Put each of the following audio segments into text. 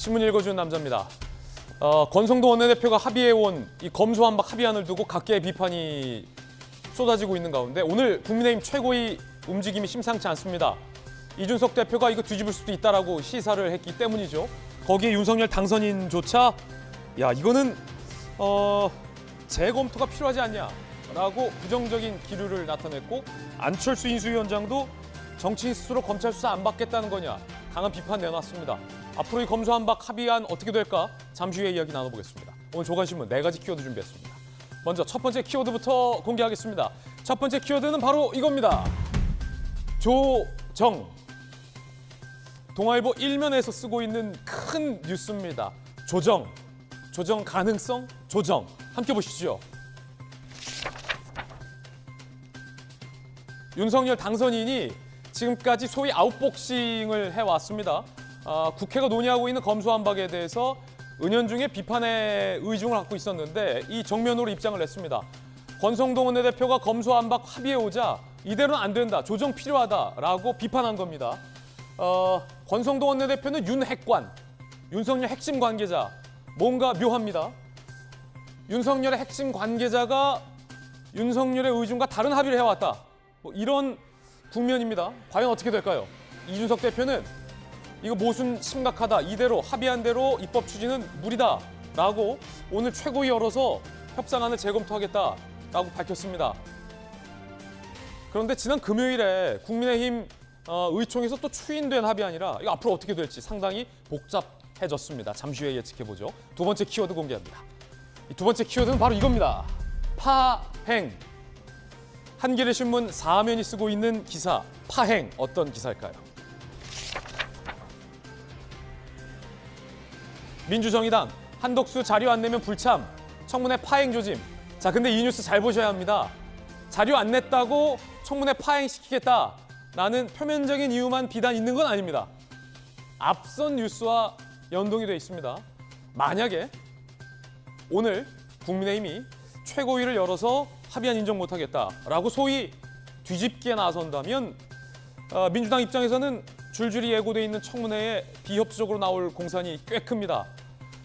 신문 읽어주는 남자입니다. 권성동 원내대표가 합의해온 이 검수완박 합의안을 두고 각계의 비판이 쏟아지고 있는 가운데 오늘 국민의힘 최고위 움직임이 심상치 않습니다. 이준석 대표가 이거 뒤집을 수도 있다라고 시사를 했기 때문이죠. 거기에 윤석열 당선인조차 야 이거는 재검토가 필요하지 않냐라고 부정적인 기류를 나타냈고 안철수 인수위원장도 정치인 스스로 검찰 수사 안 받겠다는 거냐 강한 비판 내놨습니다. 앞으로 이 검수완박 합의안 어떻게 될까 잠시 후에 이야기 나눠보겠습니다. 오늘 조간신문 4가지 키워드 준비했습니다. 먼저 첫 번째 키워드부터 공개하겠습니다. 첫 번째 키워드는 바로 이겁니다. 조정. 동아일보 1면에서 쓰고 있는 큰 뉴스입니다. 조정 가능성, 조정. 함께 보시죠. 윤석열 당선인이 지금까지 소위 아웃복싱을 해왔습니다. 국회가 논의하고 있는 검수완박에 대해서 은연중에 비판의 의중을 갖고 있었는데 이 정면으로 입장을 냈습니다. 권성동 원내대표가 검수완박 합의해 오자 이대로는 안 된다, 조정 필요하다라고 비판한 겁니다. 권성동 원내대표는 윤핵관, 윤석열 핵심 관계자, 뭔가 묘합니다. 윤석열의 핵심 관계자가 윤석열의 의중과 다른 합의를 해왔다. 뭐 이런 국면입니다. 과연 어떻게 될까요? 이준석 대표는 이거 모순 심각하다. 이대로 합의한 대로 입법 추진은 무리다라고 오늘 최고위 열어서 협상안을 재검토하겠다라고 밝혔습니다. 그런데 지난 금요일에 국민의힘 의총에서 또 추인된 합의안이라 이거 앞으로 어떻게 될지 상당히 복잡해졌습니다. 잠시 후에 예측해보죠. 두 번째 키워드 공개합니다. 이 두 번째 키워드는 바로 이겁니다. 파행. 한겨레신문 4면이 쓰고 있는 기사, 파행. 어떤 기사일까요? 민주정의당, 한덕수 자료 안 내면 불참, 청문회 파행 조짐. 자, 근데 이 뉴스 잘 보셔야 합니다. 자료 안 냈다고 청문회 파행시키겠다라는 표면적인 이유만 비단 있는 건 아닙니다. 앞선 뉴스와 연동이 되어 있습니다. 만약에 오늘 국민의힘이 최고위를 열어서 합의안 인정 못하겠다라고 소위 뒤집기에 나선다면 민주당 입장에서는 줄줄이 예고돼 있는 청문회에 비협조적으로 나올 공산이 꽤 큽니다.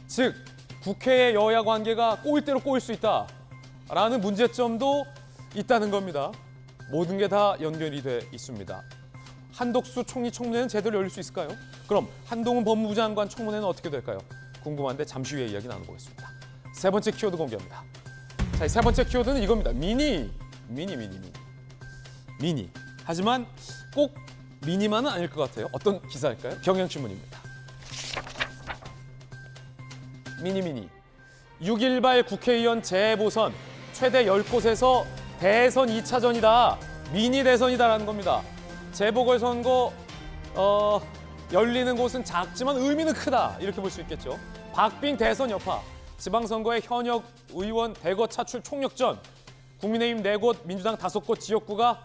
즉 국회의 여야 관계가 꼬일 대로 꼬일 수 있다라는 문제점도 있다는 겁니다. 모든 게 다 연결이 돼 있습니다. 한덕수 총리 청문회는 제대로 열릴 수 있을까요? 그럼 한동훈 법무부 장관 청문회는 어떻게 될까요? 궁금한데 잠시 후에 이야기 나눠보겠습니다. 세 번째 키워드 공개합니다. 자, 세 번째 키워드는 이겁니다. 미니. 하지만 꼭 미니만은 아닐 것 같아요. 어떤 기사일까요? 경향신문입니다. 미니. 6.18 국회의원 재보선 최대 10곳에서 대선 2차전이다. 미니 대선이다라는 겁니다. 재보궐선거 열리는 곳은 작지만 의미는 크다. 이렇게 볼 수 있겠죠. 박빙 대선 여파. 지방선거의 현역 의원 대거 차출 총력전. 국민의힘 4곳, 민주당 5곳 지역구가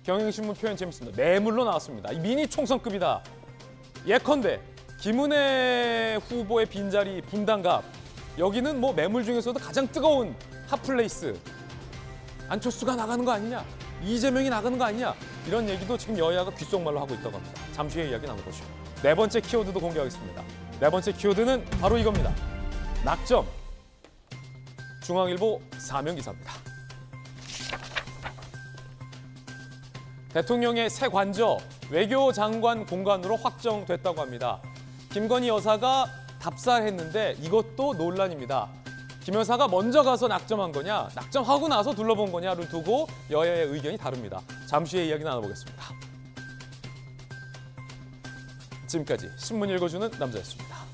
경향신문 표현 재밌습니다. 매물로 나왔습니다. 이 미니 총선급이다. 예컨대 김은혜 후보의 빈자리 분당갑. 여기는 뭐 매물 중에서도 가장 뜨거운 핫플레이스. 안철수가 나가는 거 아니냐? 이재명이 나가는 거 아니냐? 이런 얘기도 지금 여야가 귓속말로 하고 있다고 합니다. 잠시 후에 이야기 나눠보시죠. 네 번째 키워드도 공개하겠습니다. 네 번째 키워드는 바로 이겁니다. 낙점. 중앙일보 4면 기사입니다. 대통령의 새 관저 외교장관 공간으로 확정됐다고 합니다. 김건희 여사가 답사했는데 이것도 논란입니다. 김 여사가 먼저 가서 낙점한 거냐, 낙점하고 나서 둘러본 거냐를 두고 여야의 의견이 다릅니다. 잠시 후에 이야기 나눠보겠습니다. 지금까지 신문 읽어주는 남자였습니다.